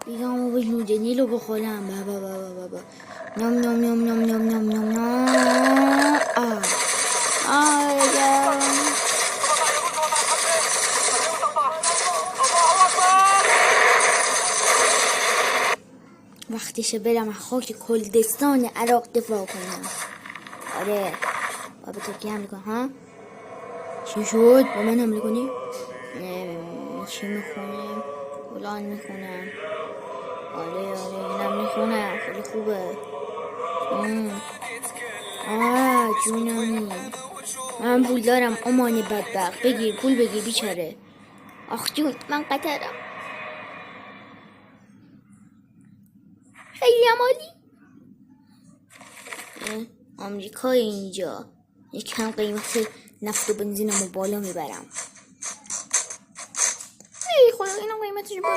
بیگم به نودنیل رو بخورم. بابا نام نام نام نام نام نام نام نام. وقتشه برم از خاک کلدستان عراق دفاع کنم. آره بابا تو که حمله کن ها. چی شد؟ با من حمله کنی؟ چی میخونیم؟ فلان میخونم. آره اینم میخونم. خیلی خوبه. جونمی من پول دارم. امان بدبخت بگیر پول بگیر بیچاره. آخ جون من قطرم. خیلی عمالی. آمریکا اینجا یکم قیمت نفت و بنزینمو بالا میبرم. ای خدا اینو قیمتش بالا